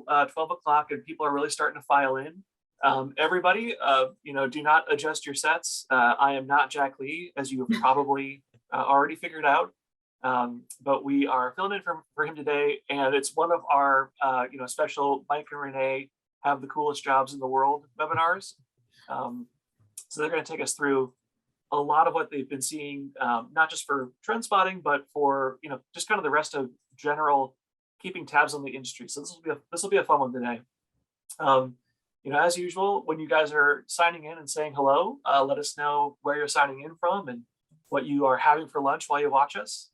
now 12 o'clock and people are really starting to file in. Everybody, do not adjust your sets. I am not Jack Lee, as you have probably already figured out. But we are filling in for him today, and it's one of our special Mike and Renee have the coolest jobs in the world webinars. So they're going to take us through a lot of what they've been seeing, not just for trend spotting, but for just kind of the rest of general keeping tabs on the industry. So this will be a fun one today. As usual, when you guys are signing in and saying hello, let us know where you're signing in from and what you are having for lunch while you watch us.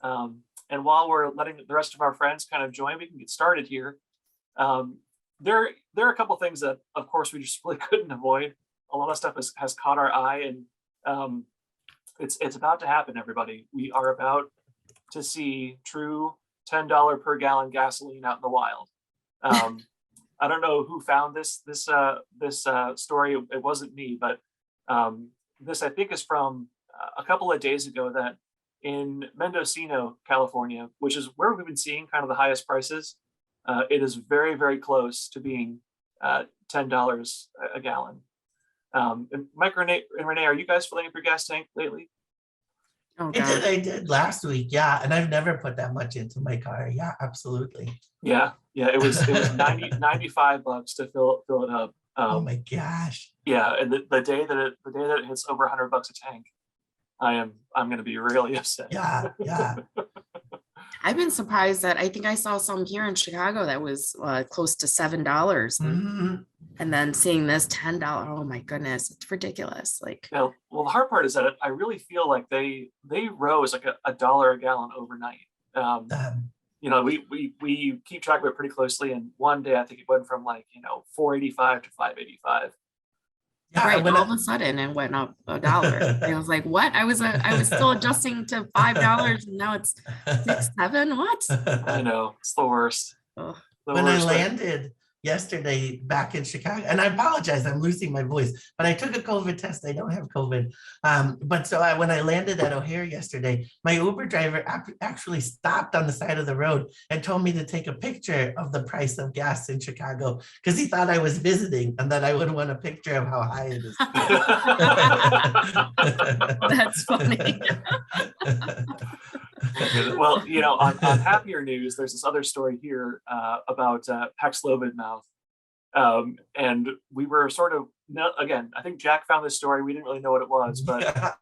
And while we're letting the rest of our friends kind of join, we can get started here. There are a couple things that, of course, we just really couldn't avoid. A lot of stuff has caught our eye, and it's about to happen, everybody. We are about to see true $10 per gallon gasoline out in the wild. I don't know who found this story. It wasn't me, but this I think is from a couple of days ago, that in Mendocino, California, which is where we've been seeing kind of the highest prices, it is very, very close to being $10 a gallon. And Mike and Renee, are you guys filling up your gas tank lately? Oh, I did last week, yeah, and I've never put that much into my car. Yeah, absolutely. Yeah, it was $95 to fill it up. Oh my gosh. Yeah, and the day that it hits over $100 a tank, I'm going to be really upset. Yeah. I've been surprised that I think I saw some here in Chicago that was close to $7. Mm-hmm. And then seeing this $10, oh my goodness, it's ridiculous. Well, the hard part is that I really feel like they rose like $1 a gallon overnight. We keep track of it pretty closely, and one day I think it went from $4.85 to $5.85. Yeah, right, all of a sudden it went up $1. I was like, what? I was still adjusting to $5, and now it's $6, $7. What? I know, it's the worst. When I landed yesterday back in Chicago, and I apologize, I'm losing my voice, but I took a COVID test. I don't have COVID. When I landed at O'Hare yesterday, my Uber driver actually stopped on the side of the road and told me to take a picture of the price of gas in Chicago, because he thought I was visiting and that I would want a picture of how high it is. That's funny. Well, on happier news, there's this other story here about Paxlovid mouth. And we were sort of, again, I think Jack found this story. We didn't really know what it was, but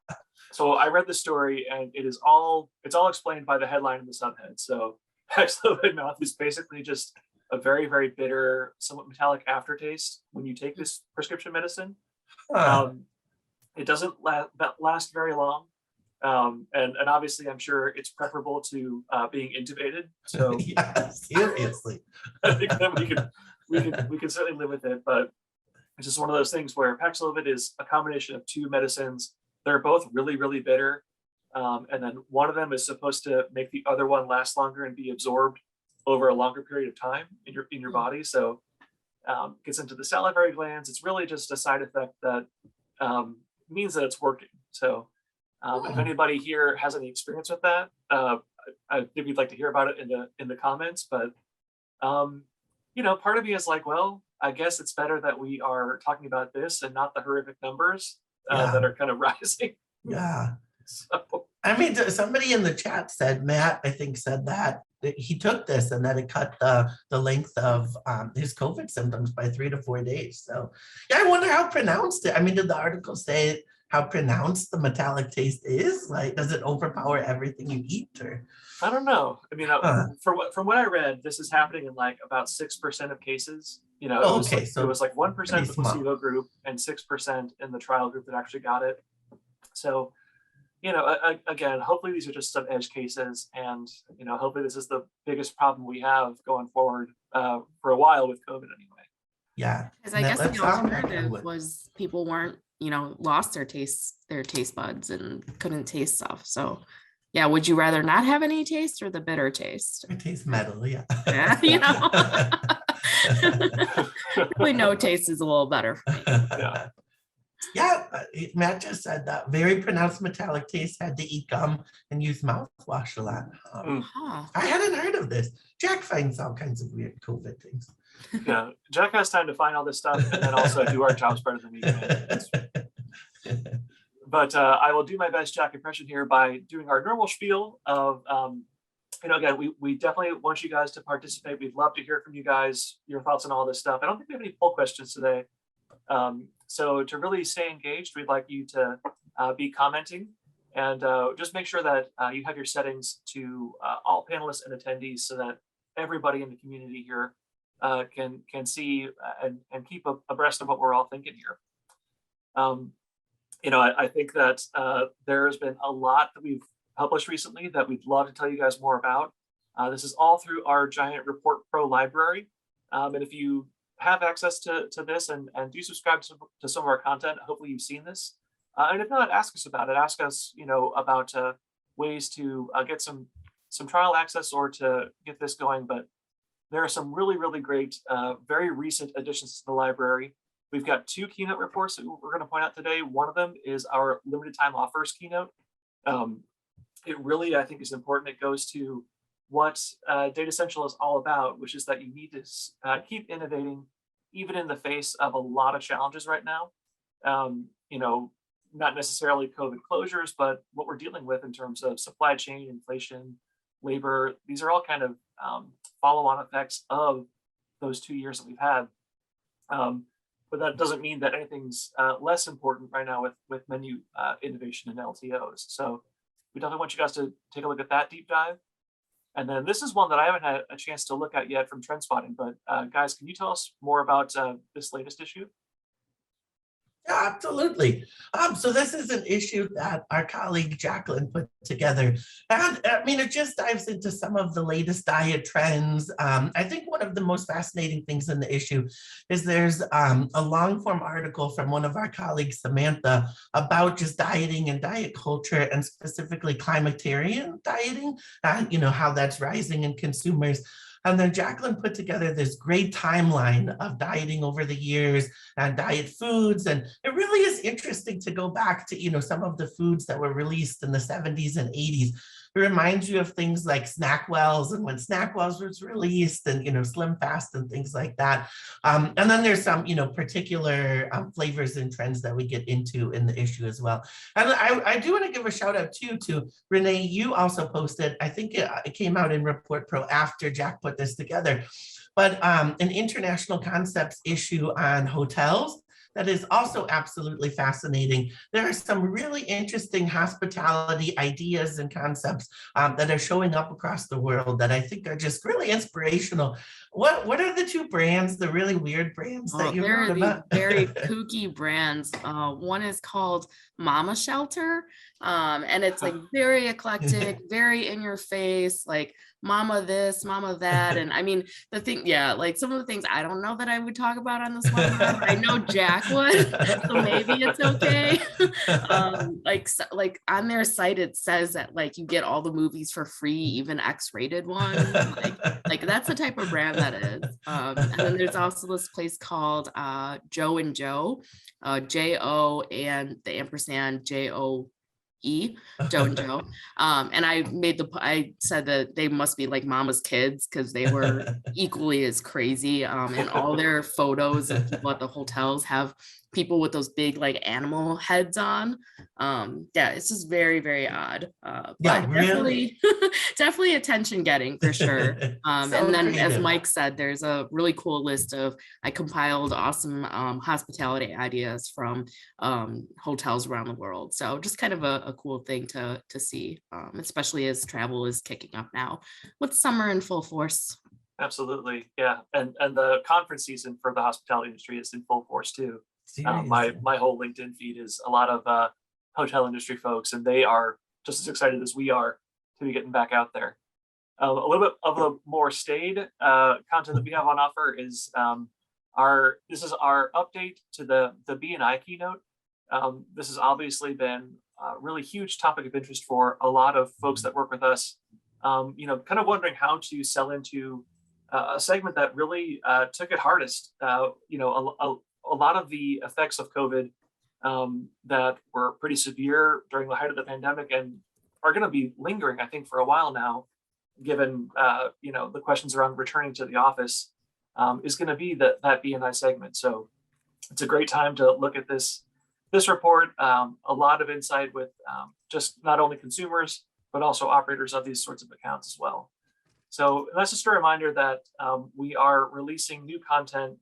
so I read the story, and it's all explained by the headline and the subhead. So Paxlovid mouth is basically just a very, very bitter, somewhat metallic aftertaste when you take this prescription medicine. It doesn't last very long. And obviously, I'm sure it's preferable to being intubated. So yeah, seriously, I think that we can certainly live with it. But it's just one of those things where Paxlovid is a combination of two medicines. They're both really, really bitter, and then one of them is supposed to make the other one last longer and be absorbed over a longer period of time in your body. So gets into the salivary glands. It's really just a side effect that means that it's working. So. If anybody here has any experience with that, I think we'd like to hear about it in the comments. But part of me is like, well, I guess it's better that we are talking about this and not the horrific numbers that are kind of rising. Yeah. So. I mean, somebody in the chat said, Matt, I think said that he took this and that it cut the length of his COVID symptoms by 3 to 4 days. So yeah, I wonder how pronounced it. I mean, did the article say how pronounced the metallic taste is? Like, does it overpower everything you eat? Or I don't know. I mean, from what I read, this is happening in like about 6% of cases. It was like 1% of the placebo group and 6% in the trial group that actually got it. So, again, hopefully these are just some edge cases, and hopefully this is the biggest problem we have going forward for a while with COVID anyway. Yeah, because I guess the alternative was people weren't lost their taste buds and couldn't taste stuff. So yeah, would you rather not have any taste or the bitter taste? I taste metal, yeah. Really, no taste is a little better for me. Yeah, Matt just said that very pronounced metallic taste, had to eat gum and use mouthwash a lot. I hadn't heard of this. Jack finds all kinds of weird COVID things. Yeah, Jack has time to find all this stuff and then also do our jobs better than we can. But I will do my best Jack impression here by doing our normal spiel of, again, we definitely want you guys to participate. We'd love to hear from you guys, your thoughts on all this stuff. I don't think we have any poll questions today. So to really stay engaged, we'd like you to be commenting and just make sure that you have your settings to all panelists and attendees so that everybody in the community here can see and keep abreast of what we're all thinking here. I think that there has been a lot that we've published recently that we'd love to tell you guys more about. This is all through our giant Report Pro library. And if you have access to this and do subscribe to some of our content, hopefully you've seen this. And if not, ask us about it. Ask us, about ways to get some trial access or to get this going. But there are some really, really great, very recent additions to the library. We've got 2 keynote reports that we're going to point out today. One of them is our limited time offers keynote. It really, I think, is important. It goes to what Datassential is all about, which is that you need to keep innovating, even in the face of a lot of challenges right now. Not necessarily COVID closures, but what we're dealing with in terms of supply chain, inflation, labor. These are all kind of follow-on effects of those 2 years that we've had. But that doesn't mean that anything's less important right now with menu innovation and LTOs. So we definitely want you guys to take a look at that deep dive. And then this is one that I haven't had a chance to look at yet from Trend Spotting, but guys, can you tell us more about this latest issue? Yeah, absolutely. So this is an issue that our colleague Jacqueline put together. And I mean, it just dives into some of the latest diet trends. I think one of the most fascinating things in the issue is there's a long form article from one of our colleagues, Samantha, about just dieting and diet culture and specifically climatarian dieting and, how that's rising in consumers. And then Jacqueline put together this great timeline of dieting over the years and diet foods. And it really is interesting to go back to, some of the foods that were released in the 70s and 80s. It reminds you of things like Snackwells and when Snackwells was released and, Slim Fast and things like that. And then there's some, particular flavors and trends that we get into in the issue as well. And I do want to give a shout out too to Renee. You also posted, I think it came out in Report Pro after Jack put this together, but an international concepts issue on hotels that is also absolutely fascinating. There are some really interesting hospitality ideas and concepts that are showing up across the world that I think are just really inspirational. What are the 2 brands, the really weird brands that you wrote about? Very kooky brands. One is called Mama Shelter, and it's like very eclectic, very in your face, like mama this, mama that. And I mean, the thing, like some of the things I don't know that I would talk about on this one. I know Jack would, so maybe it's okay. Like on their site, it says that like you get all the movies for free, even X-rated ones. Like that's the type of brand that is. And then there's also this place called Joe and Joe, J-O and the ampersand J-O-E, Joe and Joe. And I said that they must be like mama's kids because they were equally as crazy. And all their photos of people at the hotels have people with those big like animal heads on. It's just very, very odd. But really? definitely attention getting for sure. And then creative. As Mike said, there's a really cool list of, I compiled awesome hospitality ideas from hotels around the world. So just kind of a cool thing to see, especially as travel is kicking up now with summer in full force. Absolutely. Yeah. And the conference season for the hospitality industry is in full force too. My whole LinkedIn feed is a lot of hotel industry folks, and they are just as excited as we are to be getting back out there. A little bit of the more staid content that we have on offer is this is our update to the B&I keynote. This has obviously been a really huge topic of interest for a lot of folks that work with us. Kind of wondering how to sell into a segment that really took it hardest. A lot of the effects of COVID that were pretty severe during the height of the pandemic and are going to be lingering, I think, for a while now, given the questions around returning to the office. is going to be that B&I segment. So it's a great time to look at this report. A lot of insight with just not only consumers, but also operators of these sorts of accounts as well. So that's just a reminder that we are releasing new content,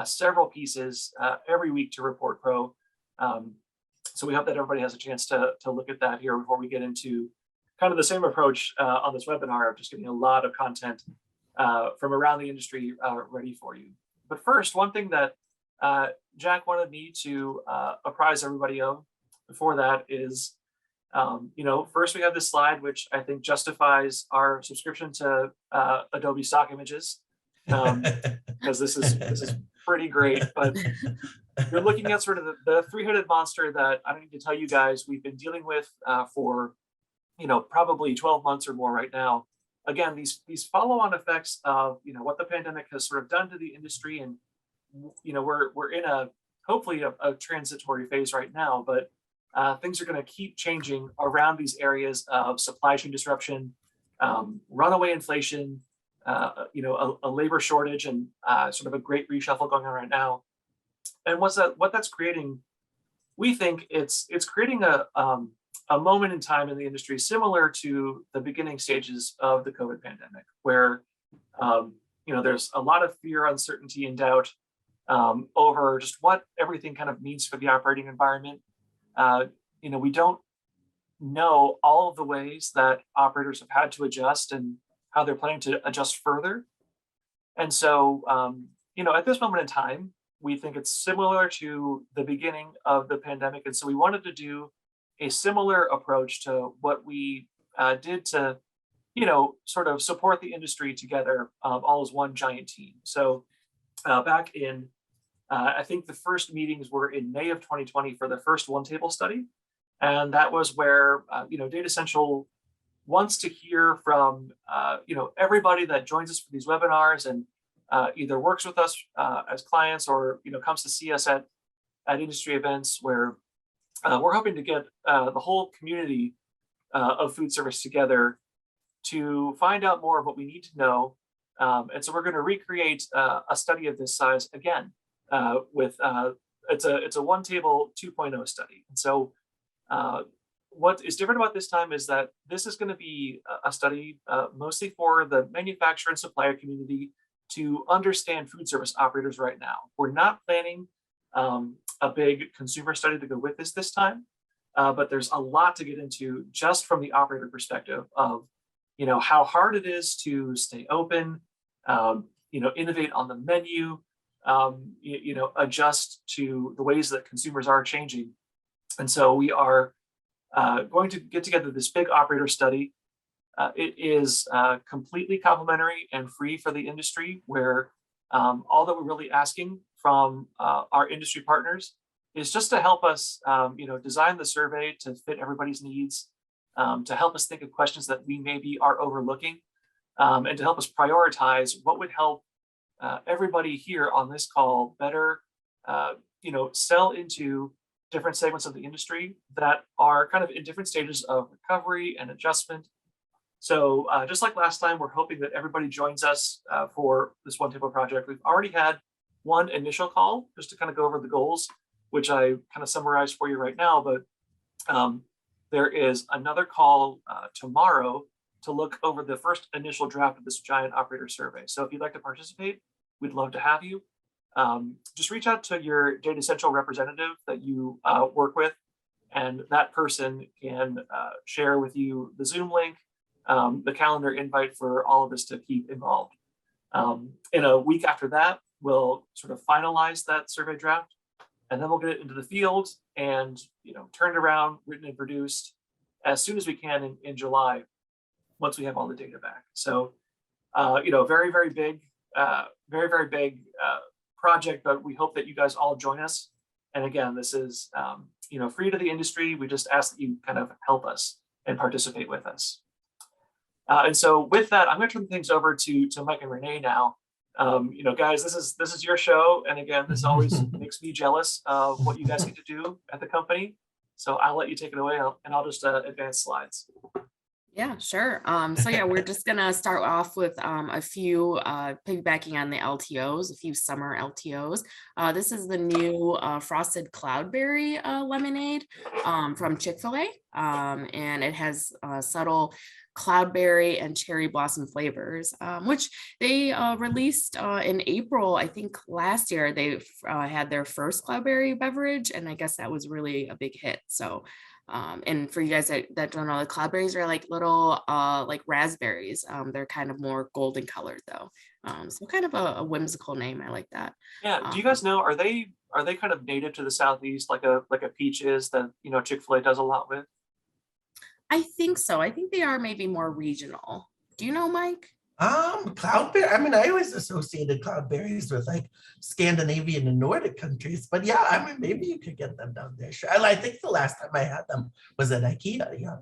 several pieces every week to Report Pro. So we hope that everybody has a chance to look at that here before we get into kind of the same approach on this webinar of just getting a lot of content from around the industry ready for you. But first, one thing that Jack wanted me to apprise everybody of before that is, first we have this slide, which I think justifies our subscription to Adobe stock images, because this is pretty great. But you're looking at sort of the three-headed monster that I don't need to tell you guys we've been dealing with for probably 12 months or more right now. Again, these follow-on effects of what the pandemic has sort of done to the industry, and we're in hopefully a transitory phase right now, but things are going to keep changing around these areas of supply chain disruption, runaway inflation, a labor shortage, and sort of a great reshuffle going on right now. And what that's creating, we think it's creating a moment in time in the industry similar to the beginning stages of the COVID pandemic, where there's a lot of fear, uncertainty, and doubt over just what everything kind of means for the operating environment. We don't know all of the ways that operators have had to adjust and how they're planning to adjust further. And so, at this moment in time, we think it's similar to the beginning of the pandemic. And so we wanted to do a similar approach to what we did to, sort of support the industry together, all as one giant team. So back in, I think the first meetings were in May of 2020 for the first one table study. And that was where, Datassential wants to hear from, everybody that joins us for these webinars and either works with us as clients or, comes to see us at industry events, where we're hoping to get the whole community of food service together to find out more of what we need to know. And so we're going to recreate a study of this size again with it's a one table 2.0 study. And so what is different about this time is that this is going to be a study mostly for the manufacturer and supplier community to understand food service operators right now. We're not planning a big consumer study to go with this time, but there's a lot to get into just from the operator perspective of, how hard it is to stay open, innovate on the menu, adjust to the ways that consumers are changing. And so we are going to get together this big operator study. It is completely complimentary and free for the industry, where all that we're really asking from our industry partners is just to help us, design the survey to fit everybody's needs, to help us think of questions that we maybe are overlooking, and to help us prioritize what would help everybody here on this call better, sell into different segments of the industry that are kind of in different stages of recovery and adjustment. So just like last time, we're hoping that everybody joins us for this one table project. We've already had one initial call just to kind of go over the goals, which I kind of summarized for you right now. But there is another call tomorrow to look over the first initial draft of this giant operator survey. So if you'd like to participate, we'd love to have you. Just reach out to your Datassential representative that you work with, and that person can share with you the Zoom link, the calendar invite for all of us to keep involved. In a week after that, we'll sort of finalize that survey draft, and then we'll get it into the field and turned around, written and produced as soon as we can in July, once we have all the data back. So, very, very big, very big project, but we hope that you guys all join us. And again, this is free to the industry. We just ask that you kind of help us and participate with us. And so with that, I'm going to turn things over to Mike and Renee now. Guys, this is your show, and again, this always makes me jealous of what you guys get to do at the company. So I'll let you take it away, and I'll just advance slides. Yeah, sure. So yeah, we're just gonna start off with a few piggybacking on the LTOs, a few summer LTOs. This is the new frosted cloudberry lemonade from Chick-fil-A, and it has subtle cloudberry and cherry blossom flavors, which they released in April, I think last year. They had their first cloudberry beverage, and I guess that was really a big hit. So and for you guys that don't know, the cloudberries are like little like raspberries. They're kind of more golden colored though. So kind of a whimsical name. I like that. Yeah. Do you guys know, are they kind of native to the Southeast like a peach is that, you know, Chick-fil-A does a lot with? I think so. I think they are maybe more regional. Do you know, Mike? Cloudberry. I mean, I always associated cloudberries with like Scandinavian and Nordic countries, but yeah, I mean, maybe you could get them down there. Sure. I think the last time I had them was at IKEA. Yeah.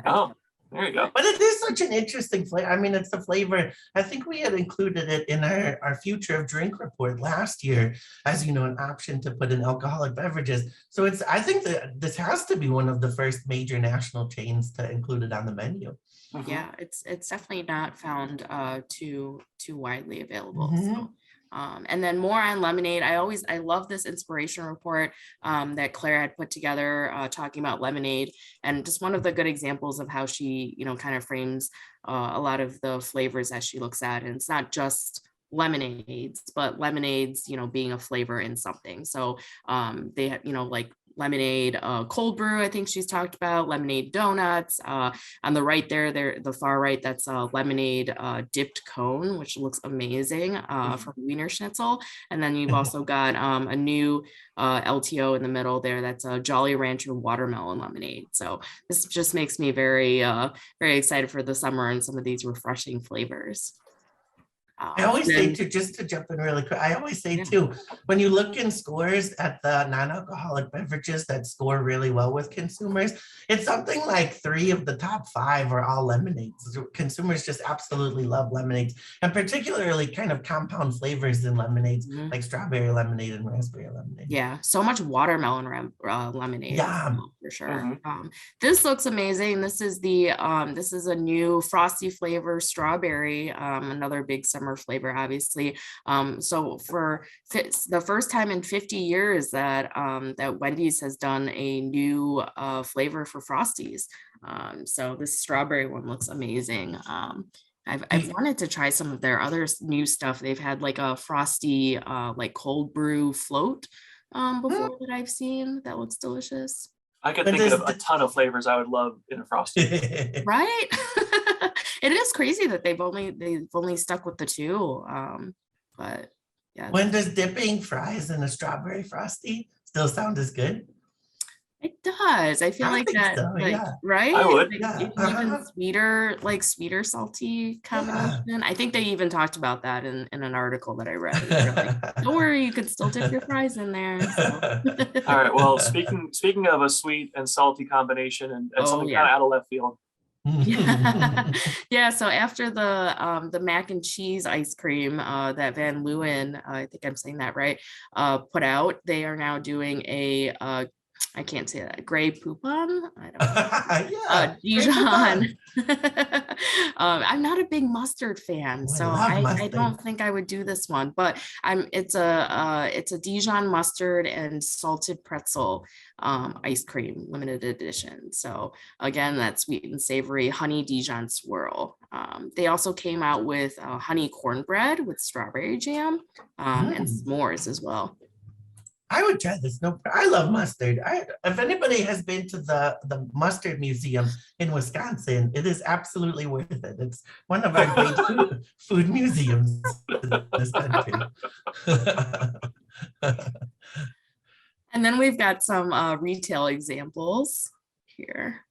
Oh, there you go. But it is such an interesting flavor. I mean, it's a flavor. I think we had included it in our future of drink report last year, as you know, an option to put in alcoholic beverages. So I think that this has to be one of the first major national chains to include it on the menu. Mhm. Yeah, it's definitely not found too widely available. Mhm. So and then more on lemonade. I love this inspiration report that Claire had put together talking about lemonade, and just one of the good examples of how she, you know, kind of frames a lot of the flavors that she looks at. And it's not just lemonades, but lemonades, you know, being a flavor in something. So they have, you know, like lemonade cold brew, I think she's talked about lemonade donuts. On the right there, the far right, that's a lemonade dipped cone, which looks amazing from Wiener Schnitzel. And then you've also got a new LTO in the middle there, that's a Jolly Rancher watermelon lemonade. So this just makes me very very excited for the summer and some of these refreshing flavors. I always say too, just to jump in really quick, I always say too, when you look in scores at the non-alcoholic beverages that score really well with consumers, it's something like 3 of the top 5 are all lemonades. Consumers just absolutely love lemonades, and particularly kind of compound flavors in lemonades, like strawberry lemonade and raspberry lemonade. Yeah, so much watermelon lemonade. Yeah, for sure. This looks amazing. This is a new frosty flavor strawberry, another big summer flavor, obviously. So for the first time in 50 years that that Wendy's has done a new flavor for Frosties. So this strawberry one looks amazing. I've wanted to try some of their other new stuff. They've had like a frosty like cold brew float before that I've seen. That looks delicious. I could think of a ton of flavors I would love in a Frosty. Right? It is crazy that they've only stuck with the 2. But yeah. When does dipping fries in a strawberry Frosty still sound as good? It does. I feel like that, so, like, yeah. right? I would. Like, even sweeter, salty combination. Yeah. I think they even talked about that in an article that I read. They're like, don't worry, you can still dip your fries in there. So. All right. Well, speaking of a sweet and salty combination and something kind of out of left field. Yeah, so after the mac and cheese ice cream that Van Leeuwen, I think I'm saying that right, put out, they are now doing a I can't say that. Grey Poupon? I don't know. Dijon. I'm not a big mustard fan, so I don't think I would do this one. But it's a Dijon mustard and salted pretzel ice cream, limited edition. So again, that sweet and savory honey Dijon swirl. They also came out with honey cornbread with strawberry jam and s'mores as well. I would try this. No, I love mustard. If anybody has been to the Mustard Museum in Wisconsin, it is absolutely worth it. It's one of our great food museums in this country. And then we've got some retail examples here.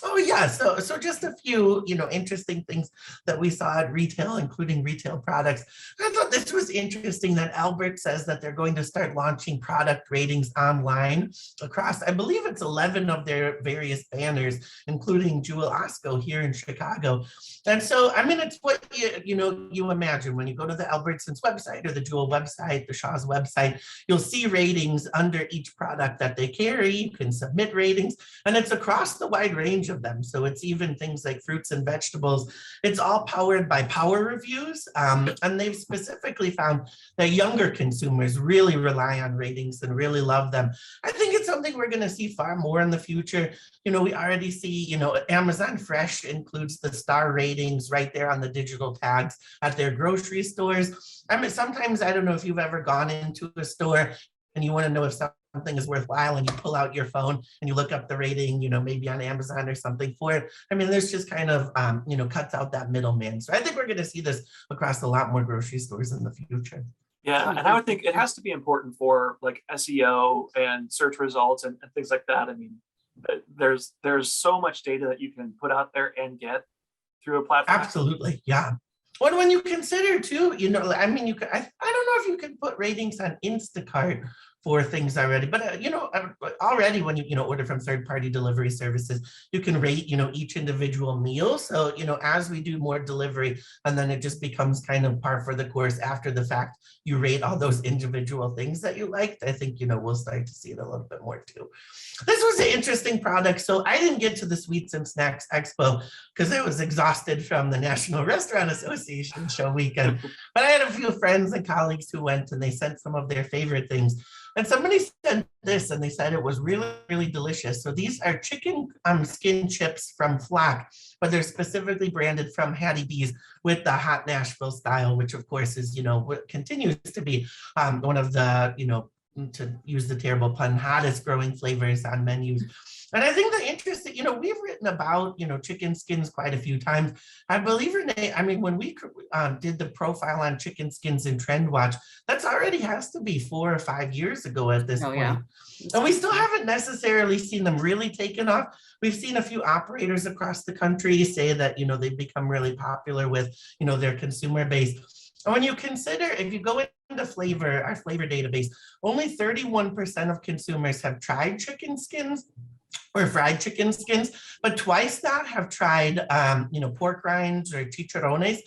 Oh yeah, so just a few, interesting things that we saw at retail, including retail products. I thought this was interesting that Albert says that they're going to start launching product ratings online across, I believe it's 11 of their various banners, including Jewel Osco here in Chicago. And so, I mean, it's what you imagine when you go to the Albertsons website or the Jewel website, the Shaw's website, you'll see ratings under each product that they carry. You can submit ratings, and it's across the wide range of them. So it's even things like fruits and vegetables. It's all powered by Power Reviews, and they've specifically found that younger consumers really rely on ratings and really love them. I think it's something we're going to see far more in the future. We already see, Amazon Fresh includes the star ratings right there on the digital tags at their grocery stores. I mean, sometimes, I don't know if you've ever gone into a store and you want to know if something is worthwhile, and you pull out your phone and you look up the rating, maybe on Amazon or something for it. I mean, there's just kind of, cuts out that middleman. So I think we're going to see this across a lot more grocery stores in the future. Yeah, and I would think it has to be important for like SEO and search results and things like that. I mean, there's so much data that you can put out there and get through a platform. Absolutely, yeah. Well, when you consider too, I mean, you could, I don't know if you can put ratings on Instacart for things already, but already when you order from third-party delivery services, you can rate each individual meal. So as we do more delivery, and then it just becomes kind of par for the course after the fact, you rate all those individual things that you liked. I think we'll start to see it a little bit more too. This was an interesting product. So I didn't get to the Sweets and Snacks Expo because I was exhausted from the National Restaurant Association show weekend. But I had a few friends and colleagues who went, and they sent some of their favorite things. And somebody sent this, and they said it was really, really delicious. So these are chicken skin chips from Flock, but they're specifically branded from Hattie B's with the hot Nashville style, which of course is, what continues to be one of the, to use the terrible pun, hottest growing flavors on menus. And I think the interesting, we've written about, chicken skins quite a few times. I believe, Renee, I mean, when we did the profile on chicken skins in TrendWatch, that's already has to be 4 or 5 years ago at this point. Yeah. And we still haven't necessarily seen them really taken off. We've seen a few operators across the country say that, they've become really popular with, their consumer base. And when you consider, if you go into our flavor database, only 31% of consumers have tried chicken skins or fried chicken skins, but twice that have tried, pork rinds or chicharrones.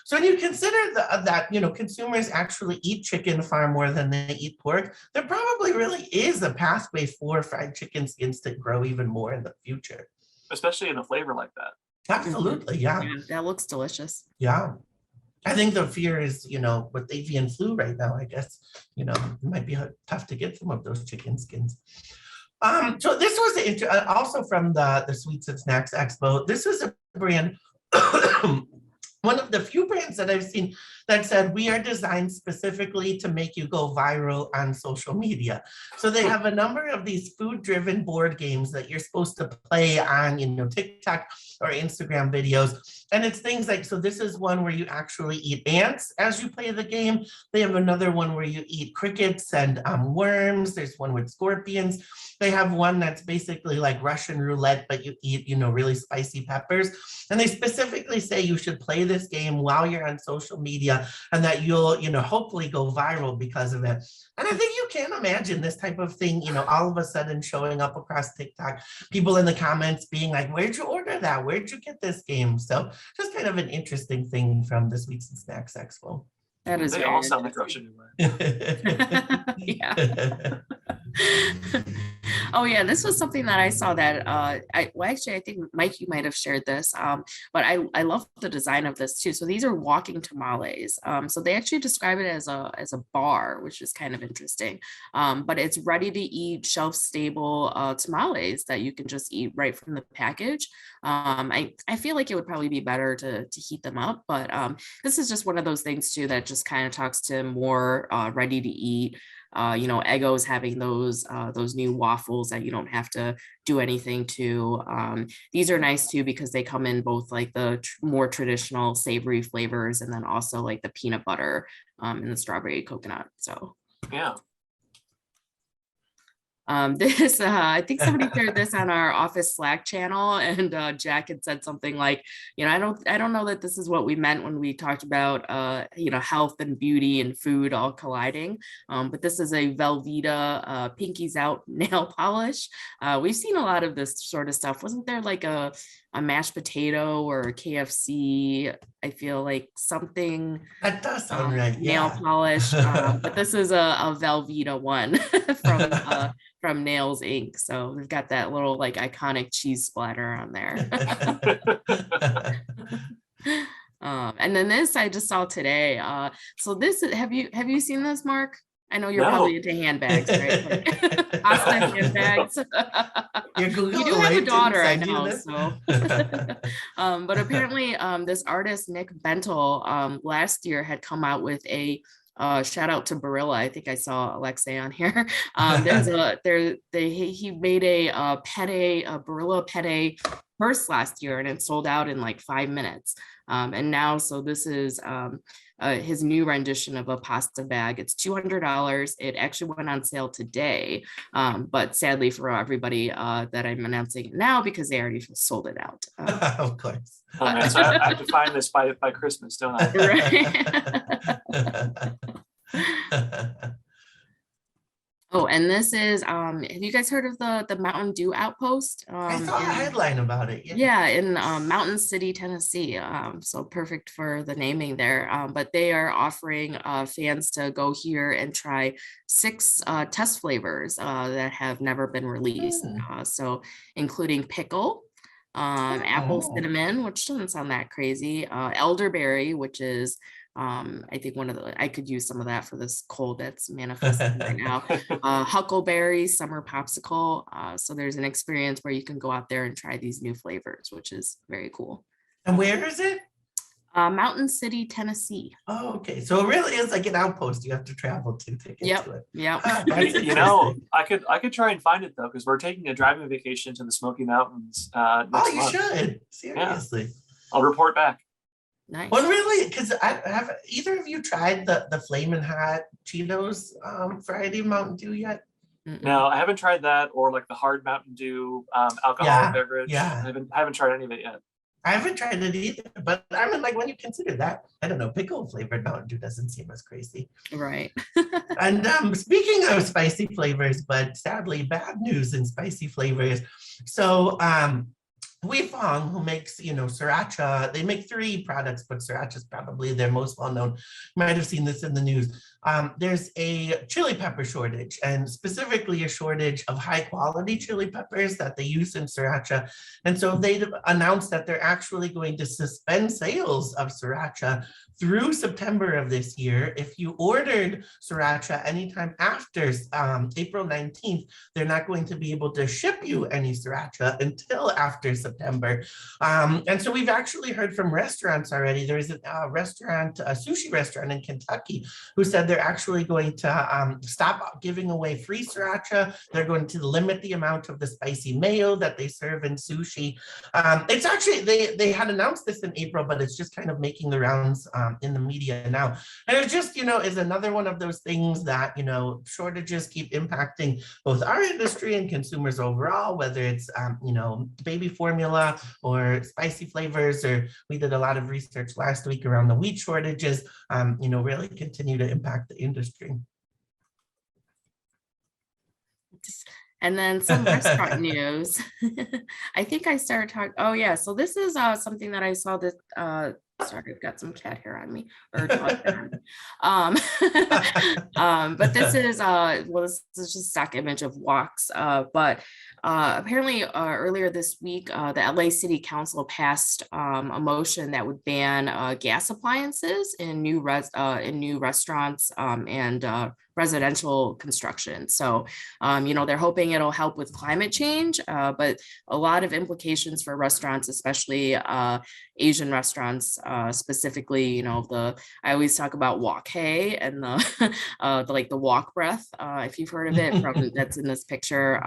So when you consider that, consumers actually eat chicken far more than they eat pork, there probably really is a pathway for fried chicken skins to grow even more in the future. Especially in a flavor like that. Absolutely, yeah. That looks delicious. Yeah. I think the fear is, with avian flu right now, I guess, it might be tough to get some of those chicken skins. So this was also from the Sweets and Snacks Expo. This was a brand, one of the few brands that I've seen that said, we are designed specifically to make you go viral on social media. So they have a number of these food-driven board games that you're supposed to play on, TikTok or Instagram videos. And it's things like, so this is one where you actually eat ants as you play the game. They have another one where you eat crickets and worms. There's one with scorpions. They have one that's basically like Russian roulette, but you eat, really spicy peppers. And they specifically say you should play this game while you're on social media and that you'll, hopefully go viral because of it. And I think you can't imagine this type of thing, all of a sudden showing up across TikTok, people in the comments being like, where'd you order that? Where'd you get this game? So just kind of an interesting thing from the Sweets and Snacks Expo. That is they all sound like Russian roulette. Yeah. Oh yeah, this was something that I saw that I think Mike, you might have shared this, but I love the design of this too. So these are walking tamales. So they actually describe it as a bar, which is kind of interesting. But it's ready to eat, shelf stable tamales that you can just eat right from the package. I feel like it would probably be better to heat them up, but this is just one of those things too that just kind of talks to more ready to eat. Eggo's having those new waffles that you don't have to do anything to. These are nice too because they come in both like the more traditional savory flavors and then also like the peanut butter and the strawberry coconut. So yeah. This, I think somebody shared this on our office Slack channel, and Jack had said something like, I don't know that this is what we meant when we talked about, health and beauty and food all colliding. But this is a Velveeta Pinkies Out nail polish. We've seen a lot of this sort of stuff. Wasn't there like a mashed potato or a KFC? I feel like something That does sound right. nail polish, but this is a Velveeta one from Nails Inc. So we've got that little like iconic cheese splatter on there. And then this I just saw today. So this, have you seen this, Mark? I know you're probably into handbags, right? Pasta handbags. You do have a daughter, I know. So, but apparently, this artist Nick Bentel last year had come out with a shout out to Barilla. I think I saw Alexei on here. He made a Barilla penne purse last year, and it sold out in like 5 minutes. And now, so this is his new rendition of a pasta bag. It's $200. It actually went on sale today, but sadly for everybody that I'm announcing it now because they already sold it out. Of course. So I have to find this by Christmas, don't I? Right. Oh, and this is, have you guys heard of the Mountain Dew Outpost? I saw a headline about it. Yeah, in Mountain City, Tennessee. So perfect for the naming there. But they are offering fans to go here and try 6 test flavors that have never been released. So including pickle, apple cinnamon, which doesn't sound that crazy, elderberry, which is I think I could use some of that for this cold that's manifesting right now. Huckleberry summer popsicle. So there's an experience where you can go out there and try these new flavors, which is very cool. And where is it? Mountain City, Tennessee. Oh, okay. So it really is like an outpost you have to travel to get to it. Yep. I could try and find it though, because we're taking a driving vacation to the Smoky Mountains next month. Should. Seriously. Yeah. I'll report back. Nice. Well, really, because have either of you tried the Flamin' Hot Cheetos variety of Mountain Dew yet? No, I haven't tried that, or like the hard Mountain Dew alcoholic beverage. Yeah. I haven't tried any of it yet. I haven't tried it either, but I mean, like when you consider that, I don't know, pickle flavored Mountain Dew doesn't seem as crazy. Right. And speaking of spicy flavors, but sadly bad news in spicy flavors. So Hui Fong, who makes, sriracha, they make 3 products, but sriracha is probably their most well-known. You might have seen this in the news. There's a chili pepper shortage, and specifically a shortage of high-quality chili peppers that they use in sriracha. And so they announced that they're actually going to suspend sales of sriracha through September of this year. If you ordered sriracha anytime after April 19th, they're not going to be able to ship you any sriracha until after September. And so we've actually heard from restaurants already. There's a sushi restaurant in Kentucky who said they're actually going to stop giving away free sriracha. They're going to limit the amount of the spicy mayo that they serve in sushi. It's actually, they had announced this in April, but it's just kind of making the rounds in the media now. And it just, is another one of those things that, shortages keep impacting both our industry and consumers overall, whether it's, baby formula or spicy flavors, or we did a lot of research last week around the wheat shortages, really continue to impact the industry. And then some restaurant news. I think I started talking. Oh yeah, so this is something that I saw that. Sorry, I've got some cat hair on me. But this is this is just a stock image of walks. But apparently earlier this week, the LA City Council passed a motion that would ban gas appliances in new restaurants and residential construction. So, they're hoping it'll help with climate change, but a lot of implications for restaurants, especially Asian restaurants, specifically, I always talk about wok hay and the wok breath, if you've heard of it, from that's in this picture.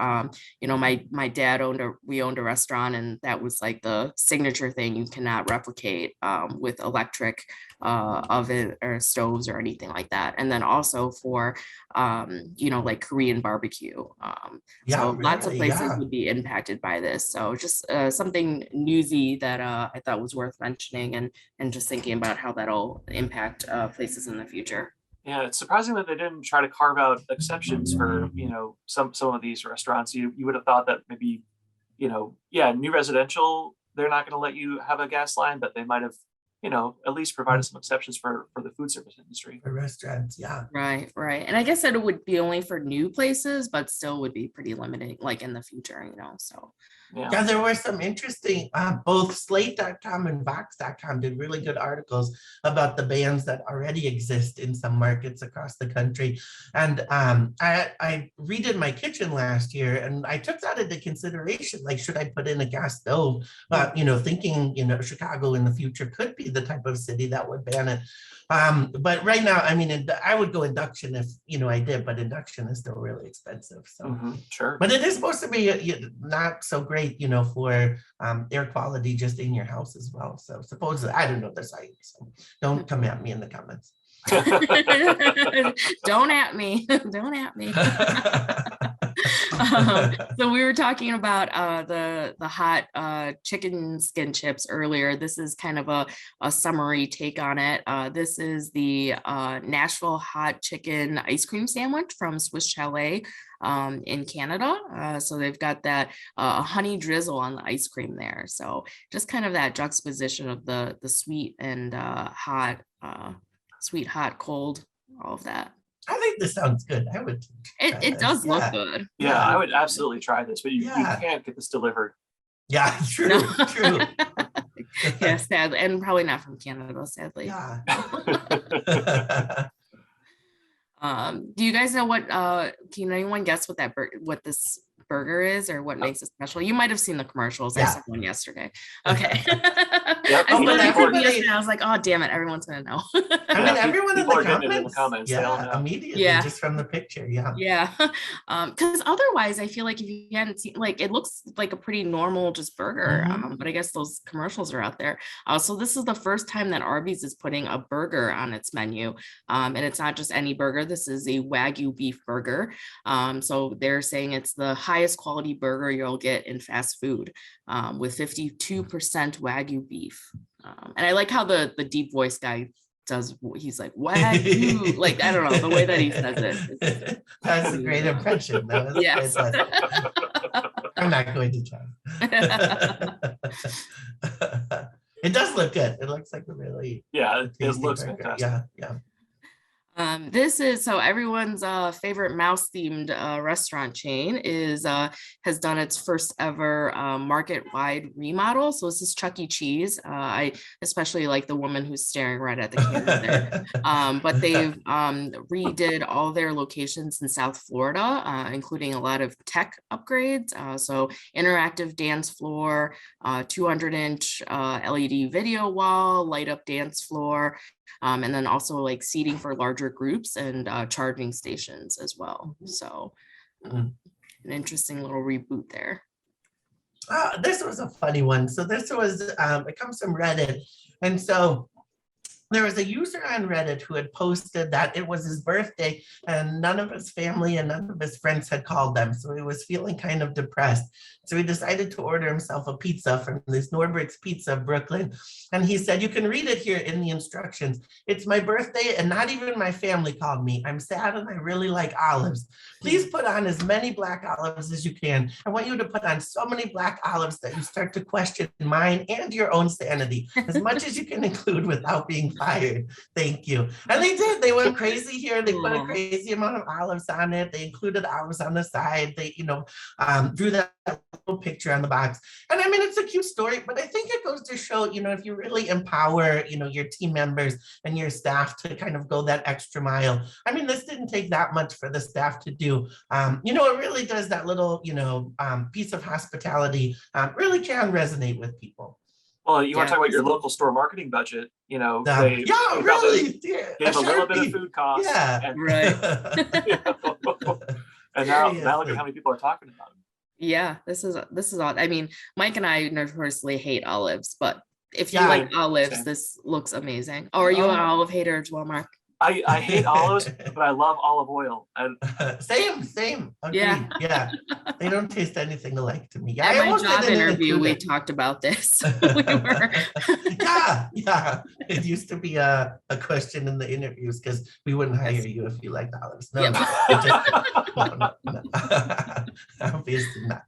My dad we owned a restaurant, and that was like the signature thing you cannot replicate with electric oven or stoves or anything like that. And then also for like Korean barbecue. So lots of places would be impacted by this. So just something newsy that I thought was worth mentioning, and just thinking about how that'll impact places in the future. Yeah, it's surprising that they didn't try to carve out exceptions for, some of these restaurants. You would have thought that maybe, new residential, they're not going to let you have a gas line, but they might have, at least provided some exceptions for the food service industry. For restaurants, yeah. Right. And I guess that it would be only for new places, but still would be pretty limiting, like in the future, so. Yeah, there were some interesting, both Slate.com and Vox.com did really good articles about the bans that already exist in some markets across the country. And I redid my kitchen last year, and I took that into consideration. Like, should I put in a gas stove? Thinking, Chicago in the future could be the type of city that would ban it. But right now, I would go induction if, I did, but induction is still really expensive. So, sure. But it is supposed to be not so great, for air quality just in your house as well. So supposedly, I don't know the science. So don't come at me in the comments. Don't at me. So we were talking about the hot chicken skin chips earlier. This is kind of a summary take on it. This is the Nashville Hot chicken ice cream sandwich from Swiss Chalet in Canada. So they've got that honey drizzle on the ice cream there. So just kind of that juxtaposition of the sweet and hot, sweet, hot, cold, all of that. I think this sounds good. I would. It does look good. Yeah, I would absolutely try this, but you can't get this delivered. Yeah, true. Yeah, sadly, and probably not from Canada, sadly. Yeah. Do you guys know what? Can anyone guess what this burger is, or what makes it special? You might have seen the commercials. I saw one yesterday. Okay. I was like, oh damn it, everyone's gonna know. Everyone in the comments. Yeah, immediately, just from the picture. Yeah. Because otherwise, I feel like if you hadn't seen, like, it looks like a pretty normal just burger. But I guess those commercials are out there. So this is the first time that Arbys is putting a burger on its menu, and it's not just any burger. This is a Wagyu beef burger. So they're saying it's the highest quality burger you'll get in fast food, with 52% Wagyu beef. And I like how the deep voice guy does. He's like, Wagyu, like, I don't know, the way that he says it. That's a great impression. Yes. I'm not going to try. It does look good. It looks like a really it looks burger. fantastic. Yeah. This is everyone's favorite mouse themed restaurant chain has done its first ever market wide remodel. So this is Chuck E. Cheese. I especially like the woman who's staring right at the camera there. But they've redid all their locations in South Florida, including a lot of tech upgrades. So interactive dance floor, 200-inch LED video wall, light up dance floor. And then also like seating for larger groups and charging stations as well. So an interesting little reboot there. This was a funny one. So this was, it comes from Reddit. And so there was a user on Reddit who had posted that it was his birthday and none of his family and none of his friends had called them. So he was feeling kind of depressed. So he decided to order himself a pizza from this Norbert's Pizza, Brooklyn. And he said, you can read it here in the instructions. It's my birthday and not even my family called me. I'm sad and I really like olives. Please put on as many black olives as you can. I want you to put on so many black olives that you start to question mine and your own sanity, as much as you can include without being fired. Thank you. And they did. They went crazy here. They put a crazy amount of olives on it. They included olives on the side. They, drew that little picture on the box. And I mean, it's a cute story, but I think it goes to show, if you really empower, your team members and your staff to kind of go that extra mile. I mean, this didn't take that much for the staff to do. It really does that little, piece of hospitality really can resonate with people. Well, you want to talk about your local store marketing budget, they really gave a little bit of food costs. Yeah. And, Right. And now look at how many people are talking about it. Yeah, this is odd. I mean, Mike and I notoriously hate olives, but if you like olives, this looks amazing. Oh, are you an olive hater as well, Mark? I hate olives, but I love olive oil. And Same. Agreed. Yeah. Yeah. They don't taste anything alike to me. At I my almost job didn't interview, we include talked about this. it. Yeah. It used to be a question in the interviews because we wouldn't hire Yes. you if you liked olives. No, Yep. no, it just, no. Obviously not.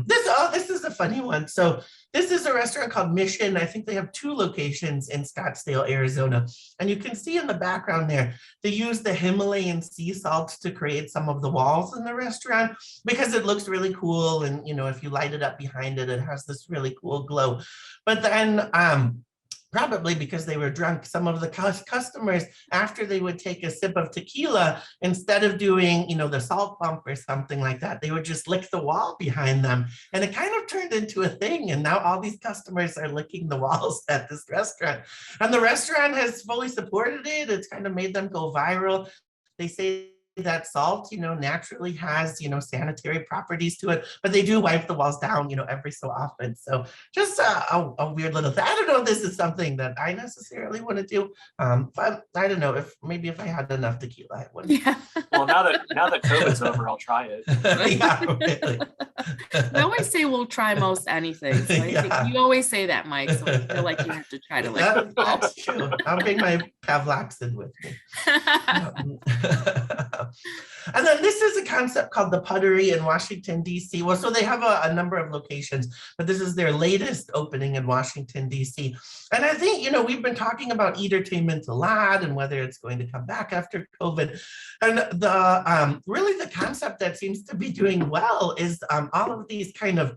This is a funny one. So this is a restaurant called Mission. I think they have 2 locations in Scottsdale, Arizona. And you can see in the background there, they use the Himalayan sea salt to create some of the walls in the restaurant because it looks really cool. And, if you light it up behind it, it has this really cool glow. But then, probably because they were drunk, some of the customers, after they would take a sip of tequila, instead of doing, the salt bump or something like that, they would just lick the wall behind them. And it kind of turned into a thing. And now all these customers are licking the walls at this restaurant. And the restaurant has fully supported it. It's kind of made them go viral. They say that salt, naturally has, sanitary properties to it, but they do wipe the walls down, every so often. So just a weird little thing. I don't know if this is something that I necessarily want to do, but I don't know if I had enough tequila, I wouldn't. Yeah. Well, now that COVID's over, I'll try it. Yeah, really. I always say we'll try most anything. So I Yeah. think you always say that, Mike. So I feel like you have to try to That's true. I'll bring my Pavloxin with me. And then this is a concept called the Pottery in Washington, D.C. Well, so they have a number of locations, but this is their latest opening in Washington, D.C. And I think, we've been talking about entertainment a lot and whether it's going to come back after COVID. And the really the concept that seems to be doing well is all of these kind of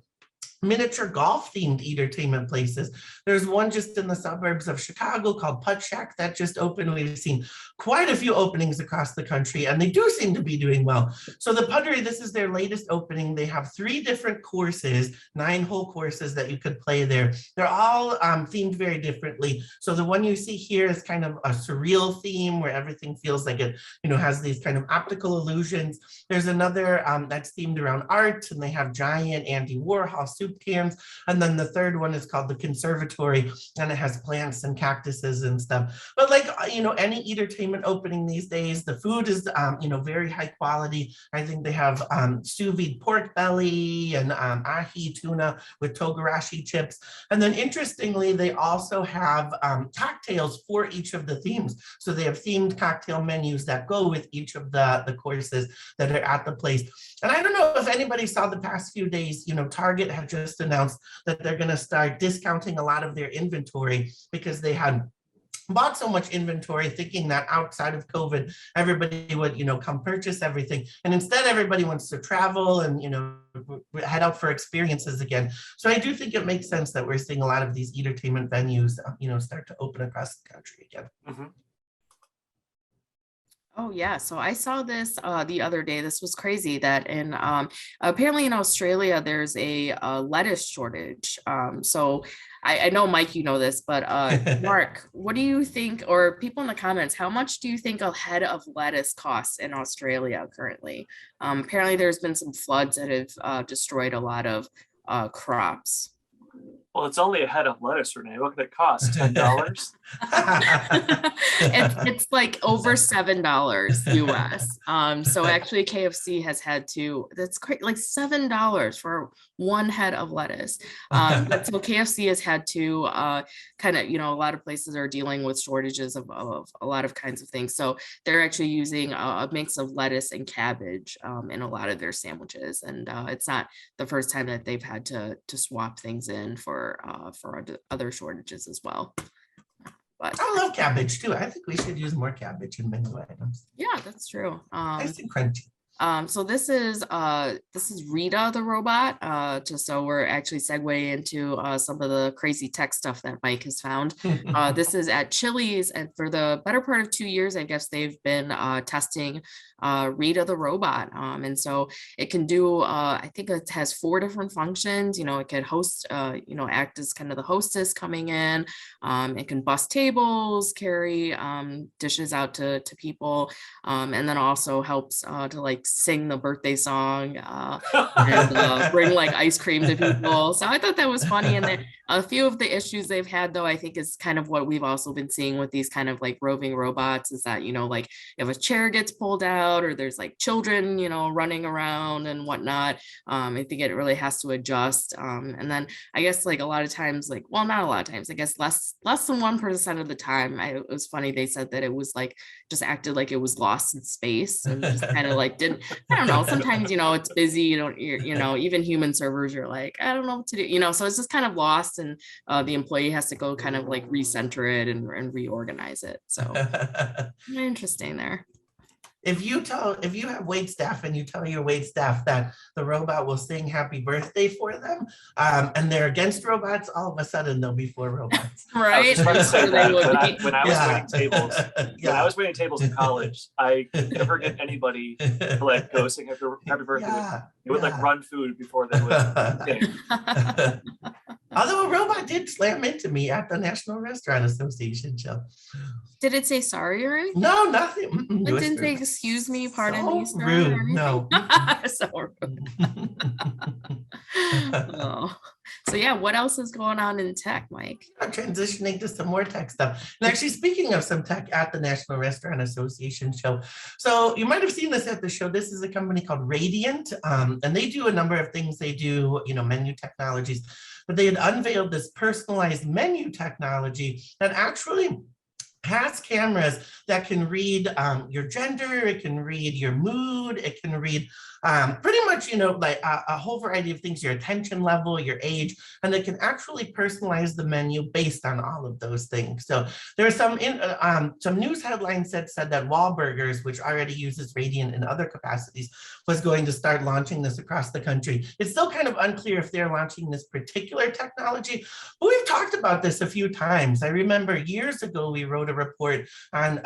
miniature golf themed entertainment places. There's one just in the suburbs of Chicago called Putt Shack that just opened. We've seen quite a few openings across the country and they do seem to be doing well. So the Pottery, this is their latest opening. They have 3 different courses, 9-hole courses that you could play there. They're all themed very differently. So the one you see here is kind of a surreal theme where everything feels like it, has these kind of optical illusions. There's another that's themed around art and they have giant Andy Warhol soup cans. And then the third one is called the Conservatory and it has plants and cactuses and stuff. But like, any entertainment opening these days, the food is, very high quality. I think they have sous vide pork belly and ahi tuna with togarashi chips. And then interestingly, they also have cocktails for each of the themes. So they have themed cocktail menus that go with each of the courses that are at the place. And I don't know if anybody saw the past few days, Target had just announced that they're going to start discounting a lot of their inventory because they had bought so much inventory thinking that outside of COVID, everybody would, come purchase everything. And instead, everybody wants to travel and, head out for experiences again. So I do think it makes sense that we're seeing a lot of these entertainment venues, start to open across the country again. Mm-hmm. Oh yeah, so I saw this the other day. This was crazy that apparently in Australia there's a lettuce shortage. So I know Mike, you know this, but Mark, what do you think, or people in the comments, how much do you think a head of lettuce costs in Australia currently? Apparently there's been some floods that have destroyed a lot of crops. Well, it's only a head of lettuce, Renee. What could it cost? $10? It's like over $7 US. So actually KFC has had to, that's great, like $7 for one head of lettuce. But so KFC has had to kind of, a lot of places are dealing with shortages of a lot of kinds of things. So they're actually using a mix of lettuce and cabbage in a lot of their sandwiches. And it's not the first time that they've had to swap things in for other shortages as well. But I love cabbage too. I think we should use more cabbage in menu items. Yeah, that's true. Nice and crunchy. So this is Rita the robot. Just so we're actually segueing into some of the crazy tech stuff that Mike has found. This is at Chili's, and for the better part of 2 years, I guess they've been testing Rita the robot. And so it can do, I think it has 4 different functions. It can host, act as kind of the hostess coming in. It can bus tables, carry dishes out to people, and then also helps to like sing the birthday song and bring like ice cream to people. So I thought that was funny. And then a few of the issues they've had, though, I think is kind of what we've also been seeing with these kind of like roving robots is that, like if a chair gets pulled out or there's like children, running around and whatnot, I think it really has to adjust. And then I guess like a lot of times, like, well, not a lot of times, I guess less than 1% of the time, it was funny. They said that it was like just acted like it was lost in space and just kind of like didn't, I don't know, sometimes, it's busy, even human servers, you're like, I don't know what to do, so it's just kind of lost, and the employee has to go kind of like recenter it and reorganize it. So interesting there. If you have wait staff and you tell your wait staff that the robot will sing happy birthday for them, and they're against robots, all of a sudden they'll be for robots. Right. I was when I was waiting tables in college, I could never get anybody to like go sing happy birthday. Yeah, they would like run food before they would sing. Although a robot did slam into me at the National Restaurant Association show. Did it say sorry or anything? No, nothing. It didn't say excuse me, pardon me, sir. Rude. No. So rude. Oh. So yeah, what else is going on in tech, Mike? Transitioning to some more tech stuff. And actually, speaking of some tech at the National Restaurant Association show, so you might have seen this at the show. This is a company called Radiant, and they do a number of things. They do, menu technologies, but they had unveiled this personalized menu technology that actually has cameras that can read your gender, it can read your mood, it can read pretty much, like a whole variety of things, your attention level, your age, and they can actually personalize the menu based on all of those things. So there are some news headlines that said that Wahlburgers, which already uses Radiant in other capacities, was going to start launching this across the country. It's still kind of unclear if they're launching this particular technology, but we've talked about this a few times. I remember years ago, we wrote a report on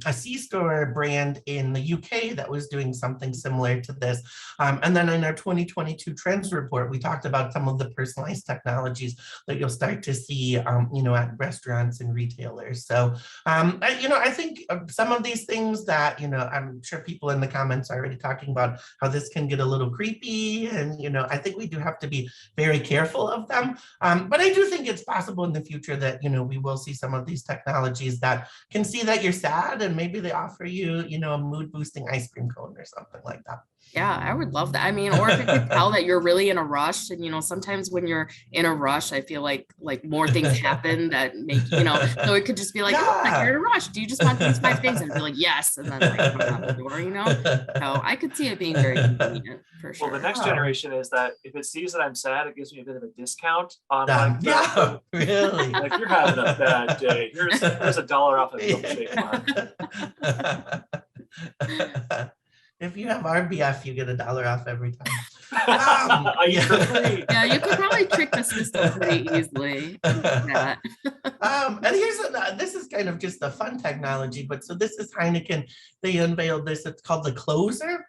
a C-store brand in the UK that was doing something similar to this. And then in our 2022 trends report, we talked about some of the personalized technologies that you'll start to see, at restaurants and retailers. So, I think some of these things that, I'm sure people in the comments are already talking about how this can get a little creepy. And, I think we do have to be very careful of them. But I do think it's possible in the future that, we will see some of these technologies that can see that you're sad and maybe they offer you, a mood boosting ice cream cone or something like that. Yeah, I would love that. I mean, or if it could tell that you're really in a rush, and sometimes when you're in a rush, I feel like more things happen that make, so it could just be like, oh, you're in a rush. Do you just want these 5 things? And be like, yes. And then run out the door, So I could see it being very convenient for sure. Well, the next generation is that if it sees that I'm sad, it gives me a bit of a discount on really? Like you're having a bad day. Here's $1 off a milkshake, Mark. If you have RBF, you get $1 off every time. Yeah, you could probably trick the system pretty easily. And this is kind of just a fun technology, but so this is Heineken. They unveiled this. It's called the Closer.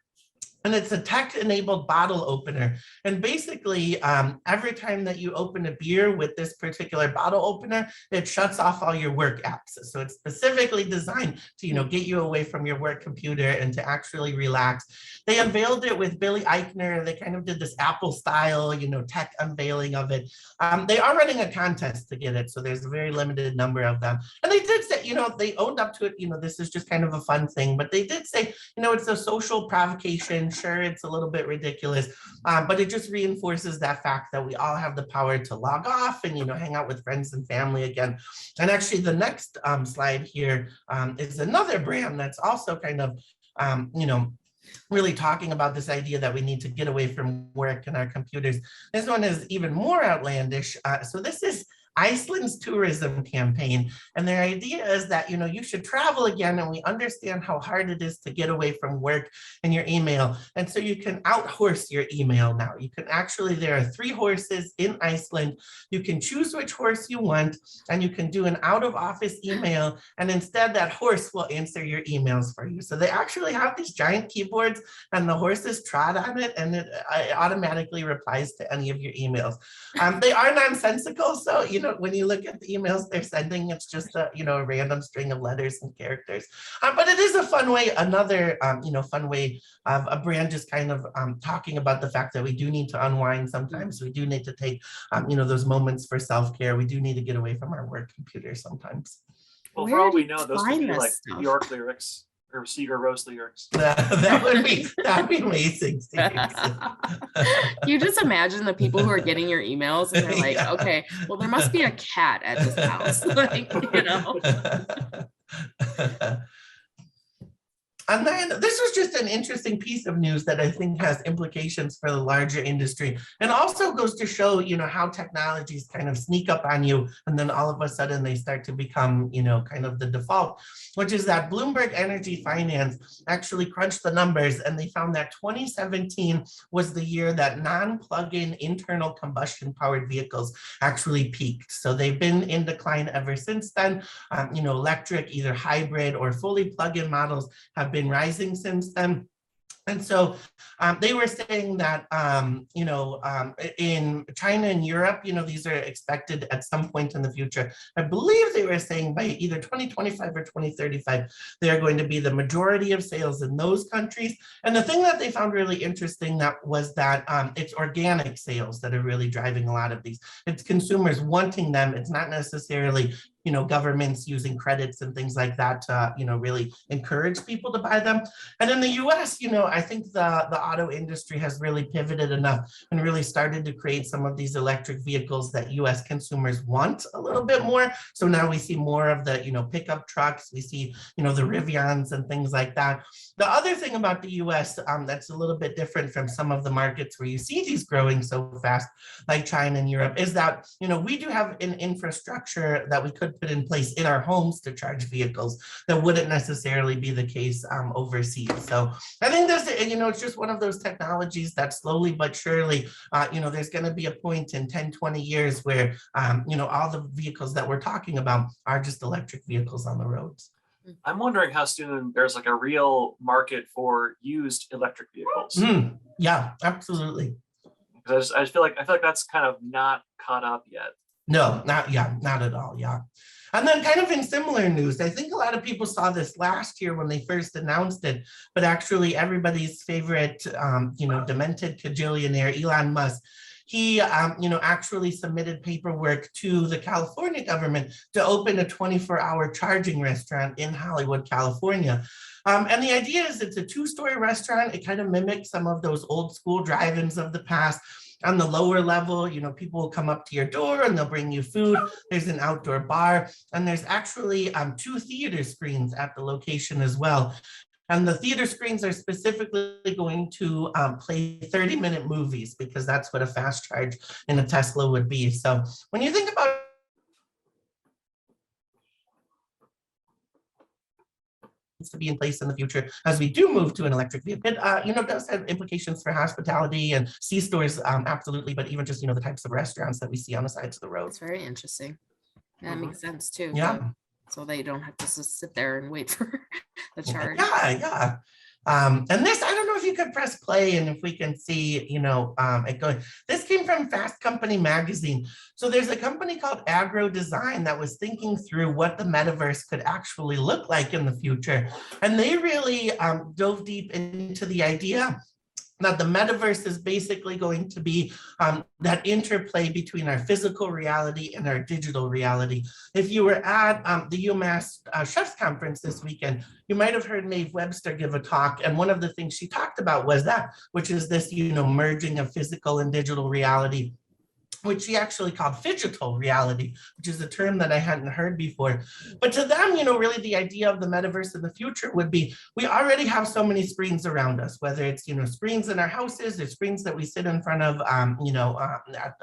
And it's a tech-enabled bottle opener. And basically, every time that you open a beer with this particular bottle opener, it shuts off all your work apps. So it's specifically designed to, get you away from your work computer and to actually relax. They unveiled it with Billy Eichner. They kind of did this Apple-style, tech unveiling of it. They are running a contest to get it, so there's a very limited number of them. And they did say, they owned up to it. This is just kind of a fun thing. But they did say, it's a social provocation. Sure, it's a little bit ridiculous, but it just reinforces that fact that we all have the power to log off and, hang out with friends and family again. And actually the next slide here is another brand that's also kind of, really talking about this idea that we need to get away from work and our computers. This one is even more outlandish. So this is Iceland's tourism campaign. And their idea is that, you should travel again, and we understand how hard it is to get away from work and your email. And so you can out-horse your email now. You can actually, there are 3 horses in Iceland. You can choose which horse you want, and you can do an out-of-office email. And instead, that horse will answer your emails for you. So they actually have these giant keyboards, and the horses trot on it, and it automatically replies to any of your emails. They are nonsensical. So, when you look at the emails they're sending, it's just a, a random string of letters and characters. But it is a fun way, another, fun way of a brand just kind of talking about the fact that we do need to unwind sometimes. We do need to take, those moments for self-care. We do need to get away from our work computer sometimes. Well, for all we know, those could be like New York lyrics or Sigur Rós lyrics. That would be amazing. You just imagine the people who are getting your emails and they're like, okay, well, there must be a cat at this house. And then this was just an interesting piece of news that I think has implications for the larger industry, and also goes to show, how technologies kind of sneak up on you, and then all of a sudden they start to become, kind of the default, which is that Bloomberg Energy Finance actually crunched the numbers, and they found that 2017 was the year that non-plug-in internal combustion powered vehicles actually peaked. So they've been in decline ever since then. Electric, either hybrid or fully plug-in models have been rising since then. And so they were saying that, in China and Europe, these are expected at some point in the future. I believe they were saying by either 2025 or 2035, they are going to be the majority of sales in those countries. And the thing that they found really interesting was that it's organic sales that are really driving a lot of these. It's consumers wanting them. It's not necessarily governments using credits and things like that to, really encourage people to buy them. And in the US, I think the auto industry has really pivoted enough and really started to create some of these electric vehicles that US consumers want a little bit more. So now we see more of the, pickup trucks, we see, the Rivians and things like that. The other thing about the US that's a little bit different from some of the markets where you see these growing so fast, like China and Europe, is that, we do have an infrastructure that we could put in place in our homes to charge vehicles that wouldn't necessarily be the case overseas. So I think this, it's just one of those technologies that slowly but surely, there's going to be a point in 10, 20 years where, all the vehicles that we're talking about are just electric vehicles on the roads. I'm wondering how soon there's like a real market for used electric vehicles. Yeah, absolutely. Because I feel like that's kind of not caught up yet. No, not at all. Yeah. And then kind of in similar news, I think a lot of people saw this last year when they first announced it, but actually everybody's favorite, demented cajillionaire, Elon Musk, he, actually submitted paperwork to the California government to open a 24-hour charging restaurant in Hollywood, California. And the idea is it's a 2-story restaurant. It kind of mimics some of those old school drive-ins of the past. On the lower level, people will come up to your door and they'll bring you food. There's an outdoor bar, and there's actually 2 theater screens at the location as well. And the theater screens are specifically going to play 30-minute movies, because that's what a fast charge in a Tesla would be. So when you think about to be in place in the future as we do move to an electric vehicle, it does have implications for hospitality and C-stores, absolutely, but even just the types of restaurants that we see on the sides of the road. It's very interesting. That makes sense too. Yeah. So they don't have to just sit there and wait for the charge. Yeah. And this, I don't know if you could press play and if we can see, it going. This came from Fast Company magazine. So there's a company called Agro Design that was thinking through what the metaverse could actually look like in the future. And they really dove deep into the idea that the metaverse is basically going to be that interplay between our physical reality and our digital reality. If you were at the UMass Chefs Conference this weekend, you might have heard Maeve Webster give a talk, and one of the things she talked about was that, which is this, merging of physical and digital reality, which she actually called phygital reality, which is a term that I hadn't heard before. But to them, really the idea of the metaverse in the future would be, we already have so many screens around us, whether it's, screens in our houses or screens that we sit in front of, at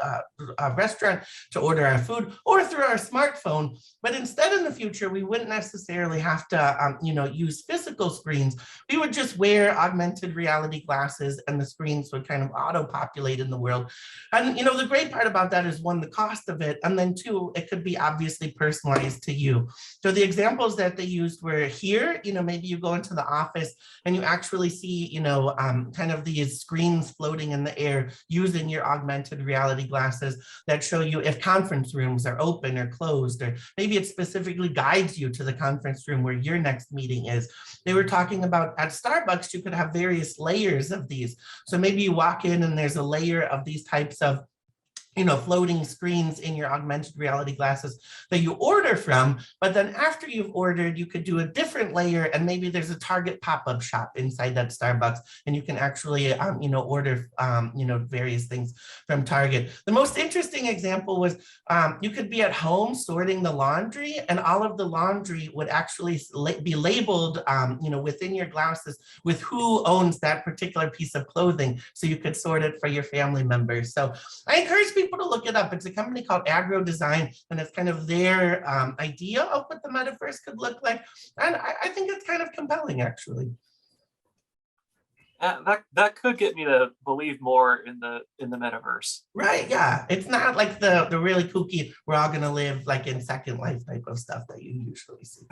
a restaurant to order our food, or through our smartphone. But instead in the future, we wouldn't necessarily have to, use physical screens. We would just wear augmented reality glasses and the screens would kind of auto-populate in the world. And, the great part about that is one, the cost of it, and then two, it could be obviously personalized to you. So the examples that they used were here, maybe you go into the office and you actually see, kind of these screens floating in the air using your augmented reality glasses that show you if conference rooms are open or closed, or maybe it specifically guides you to the conference room where your next meeting is. They were talking about at Starbucks, you could have various layers of these. So maybe you walk in and there's a layer of these types of floating screens in your augmented reality glasses that you order from, but then after you've ordered, you could do a different layer, and maybe there's a Target pop-up shop inside that Starbucks, and you can actually, order, various things from Target. The most interesting example was you could be at home sorting the laundry, and all of the laundry would actually be labeled, within your glasses with who owns that particular piece of clothing, so you could sort it for your family members. So I encourage people to look it up. It's a company called Agro Design, and it's kind of their idea of what the metaverse could look like. And I think it's kind of compelling, actually. That could get me to believe more in the metaverse. Right, yeah. It's not like the really kooky, we're all gonna live like in Second Life type of stuff that you usually see.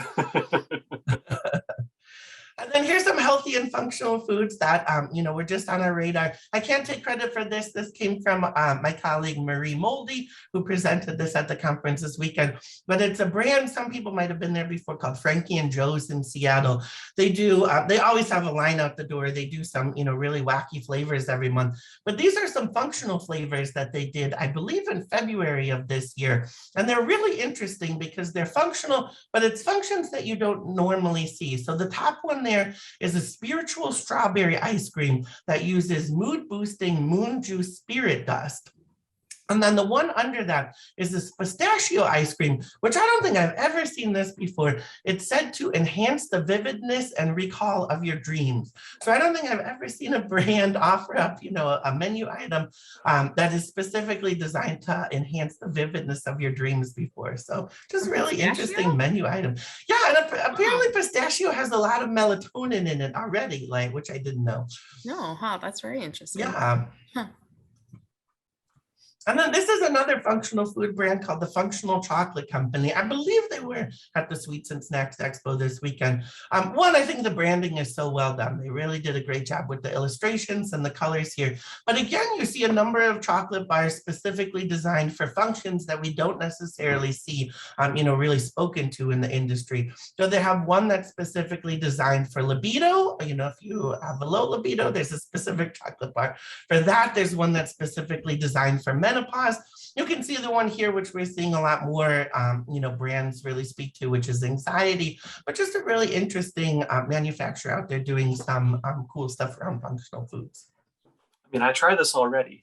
And then here's some healthy and functional foods that, were just on our radar. I can't take credit for this. This came from my colleague, Marie Moldy, who presented this at the conference this weekend. But it's a brand, some people might have been there before, called Frankie Joes in Seattle. They do, they always have a line out the door. They do some, really wacky flavors every month. But these are some functional flavors that they did, I believe, in February of this year. And they're really interesting because they're functional, but it's functions that you don't normally see. So the top one there is a spiritual strawberry ice cream that uses mood boosting moon juice spirit dust. And then the one under that is this pistachio ice cream, which I don't think I've ever seen this before. It's said to enhance the vividness and recall of your dreams. So I don't think I've ever seen a brand offer up, a menu item that is specifically designed to enhance the vividness of your dreams before. So just really interesting menu item. Yeah, and apparently pistachio has a lot of melatonin in it already, which I didn't know. No, that's very interesting. Yeah. Huh. And then this is another functional food brand called the Functional Chocolate Company. I believe they were at the Sweets and Snacks Expo this weekend. One, I think the branding is so well done. They really did a great job with the illustrations and the colors here. But again, you see a number of chocolate bars specifically designed for functions that we don't necessarily see, really spoken to in the industry. So they have one that's specifically designed for libido. If you have a low libido, there's a specific chocolate bar. For that, there's one that's specifically designed for menopause. You can see the one here, which we're seeing a lot more, brands really speak to, which is anxiety, but just a really interesting manufacturer out there doing some cool stuff around functional foods. I mean, I tried this already.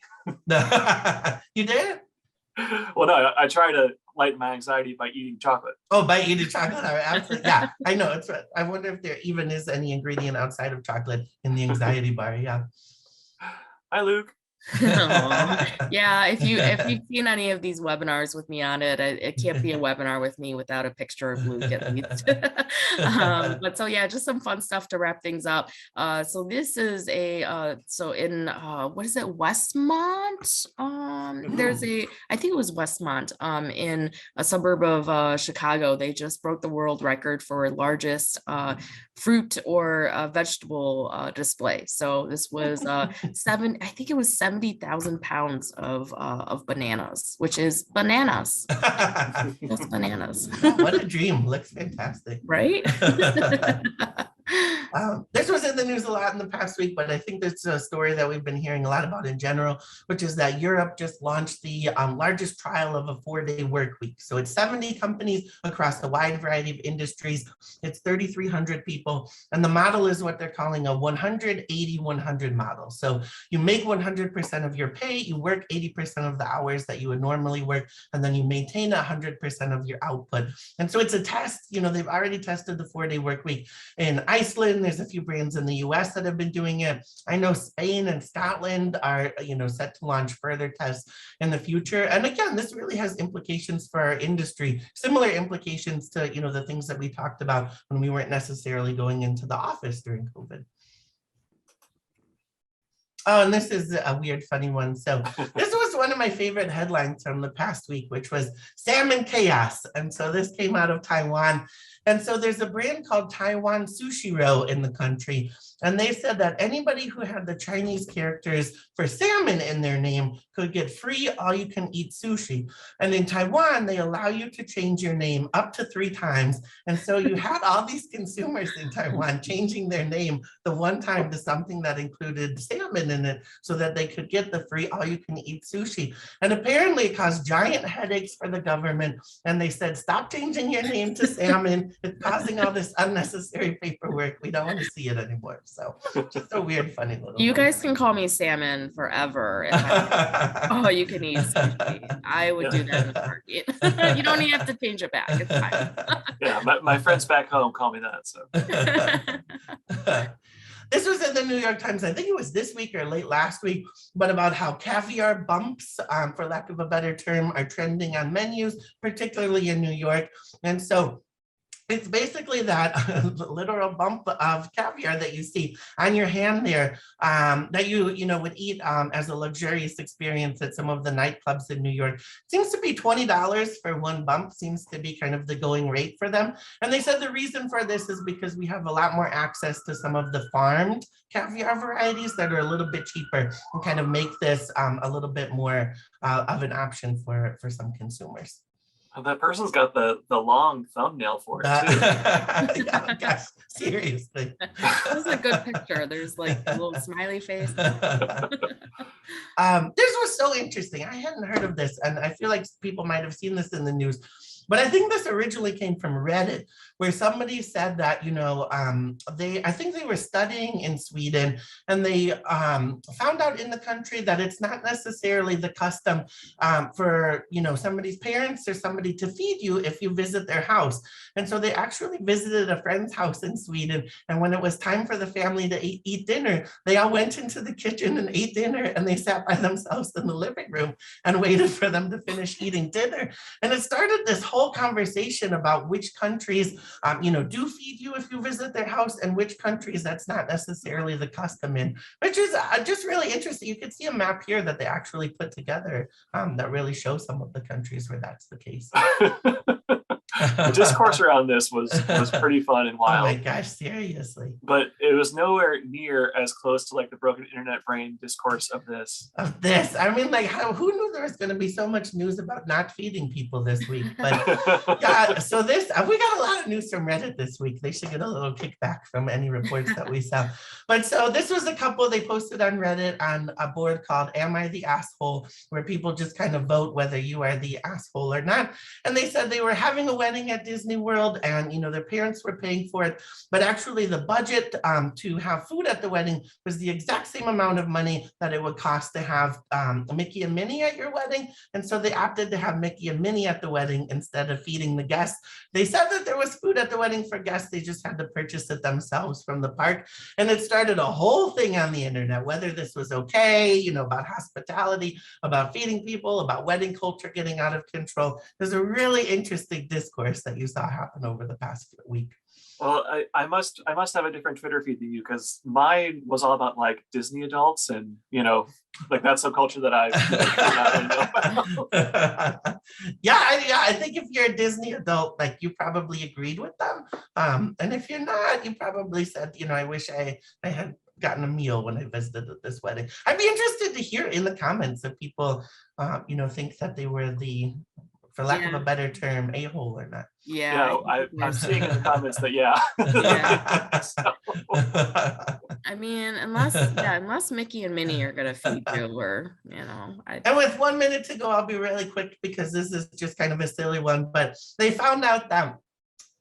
You did? Well, no, I try to lighten my anxiety by eating chocolate. Oh, by eating chocolate? Absolutely. Yeah, I know. I wonder if there even is any ingredient outside of chocolate in the anxiety bar. Yeah. Hi, Luke. Yeah, if you've seen any of these webinars with me on it, it can't be a webinar with me without a picture of Luke at least. But so yeah, just some fun stuff to wrap things up. So this is so in what is it, Westmont? There's I think it was Westmont in a suburb of Chicago. They just broke the world record for largest fruit or vegetable display. So this was I think it was 70,000 pounds of bananas, which is bananas. Just bananas. What a dream. Looks fantastic. Right? This was in the news a lot in the past week, but I think this is a story that we've been hearing a lot about in general, which is that Europe just launched the largest trial of a 4-day work week. So it's 70 companies across a wide variety of industries. It's 3,300 people. And the model is what they're calling a 180-100 model. So you make 100% of your pay, you work 80% of the hours that you would normally work, and then you maintain 100% of your output. And so it's a test. They've already tested the 4-day work week in Iceland. There's a few brands in the US that have been doing it. I know Spain and Scotland are, set to launch further tests in the future. And again, this really has implications for our industry, similar implications to, the things that we talked about when we weren't necessarily going into the office during COVID. Oh, and this is a weird, funny one. So this was was one of my favorite headlines from the past week, which was salmon chaos. And so this came out of Taiwan. And so there's a brand called Taiwan Sushiro in the country. And they said that anybody who had the Chinese characters for salmon in their name could get free all-you-can-eat sushi. And in Taiwan, they allow you to change your name up to 3 times. And so you had all these consumers in Taiwan changing their name the one time to something that included salmon in it so that they could get the free all-you-can-eat sushi. And apparently it caused giant headaches for the government. And they said, stop changing your name to salmon. It's causing all this unnecessary paperwork. We don't want to see it anymore. So just a weird, funny little You thing. guys can call me Salmon forever. Oh, you can eat sushi. I would do that in a heartbeat. You don't even have to change it back. It's fine. Yeah, my friends back home call me that. So This was in the New York Times, I think it was this week or late last week, but about how caviar bumps, for lack of a better term, are trending on menus, particularly in New York. And so it's basically that literal bump of caviar that you see on your hand there, that you would eat as a luxurious experience at some of the nightclubs in New York. Seems to be $20 for one bump, seems to be kind of the going rate for them. And they said the reason for this is because we have a lot more access to some of the farmed caviar varieties that are a little bit cheaper and kind of make this a little bit more of an option for some consumers. that person's got the long thumbnail for it too. Yeah, gosh, seriously. That's a good picture. There's like a little smiley face. This was so interesting. I hadn't heard of this, and I feel like people might have seen this in the news. But I think this originally came from Reddit, where somebody said that, I think they were studying in Sweden, and they found out in the country that it's not necessarily the custom for, somebody's parents or somebody to feed you if you visit their house. And so they actually visited a friend's house in Sweden. And when it was time for the family to eat dinner, they all went into the kitchen and ate dinner, and they sat by themselves in the living room and waited for them to finish eating dinner. And it started this whole conversation about which countries, do feed you if you visit their house, and which countries that's not necessarily the custom in, which is just really interesting. You can see a map here that they actually put together that really shows some of the countries where that's the case. The discourse around this was pretty fun and wild. Oh my gosh, seriously. But it was nowhere near as close to like the broken internet brain discourse of this. I mean, like, who knew there was going to be so much news about not feeding people this week? But yeah, so we got a lot of news from Reddit this week. They should get a little kickback from any reports that we saw. But so this was a couple they posted on Reddit on a board called Am I the Asshole, where people just kind of vote whether you are the asshole or not. And they said they were having a wedding at Disney World, and their parents were paying for it, but actually the budget to have food at the wedding was the exact same amount of money that it would cost to have Mickey and Minnie at your wedding. And so they opted to have Mickey and Minnie at the wedding instead of feeding the guests. They said that there was food at the wedding for guests, they just had to purchase it themselves from the park. And it started a whole thing on the internet, whether this was okay, about hospitality, about feeding people, about wedding culture getting out of control. There's a really interesting discourse that you saw happen over the past week. Well, I must have a different Twitter feed than you, because mine was all about like Disney adults and like that subculture that I know about. Yeah, I think if you're a Disney adult, like you probably agreed with them, and if you're not, you probably said, I wish I had gotten a meal when I visited this wedding. I'd be interested to hear in the comments if people think that they were the, for lack of a better term, a-hole or not. Yeah, I'm seeing in the comments that yeah. So. I mean, unless Mickey and Minnie are gonna feed you, or And with 1 minute to go, I'll be really quick because this is just kind of a silly one. But they found out that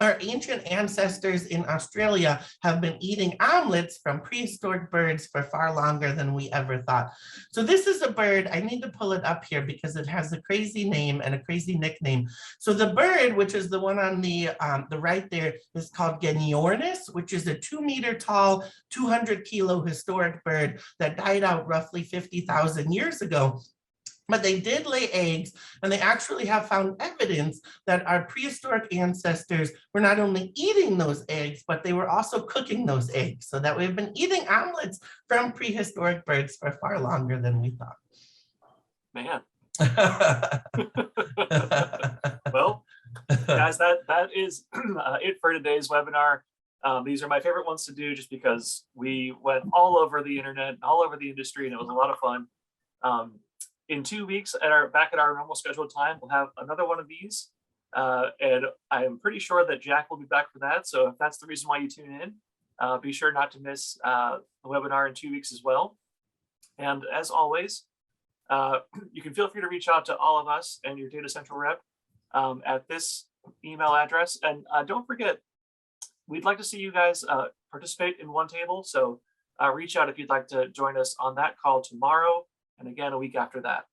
our ancient ancestors in Australia have been eating omelets from prehistoric birds for far longer than we ever thought. So this is a bird, I need to pull it up here because it has a crazy name and a crazy nickname. So the bird, which is the one on the right there, is called Geniornis, which is a 2 meter tall, 200 kilo historic bird that died out roughly 50,000 years ago. But they did lay eggs, and they actually have found evidence that our prehistoric ancestors were not only eating those eggs, but they were also cooking those eggs. So that we've been eating omelets from prehistoric birds for far longer than we thought. Man. Well, guys, that is it for today's webinar. These are my favorite ones to do just because we went all over the internet, all over the industry, and it was a lot of fun. In 2 weeks, back at our normal scheduled time, we'll have another one of these. And I am pretty sure that Jack will be back for that. So if that's the reason why you tune in, be sure not to miss the webinar in 2 weeks as well. And as always, you can feel free to reach out to all of us and your Datassential rep at this email address. And don't forget, we'd like to see you guys participate in One Table. So reach out if you'd like to join us on that call tomorrow, and again a week after that.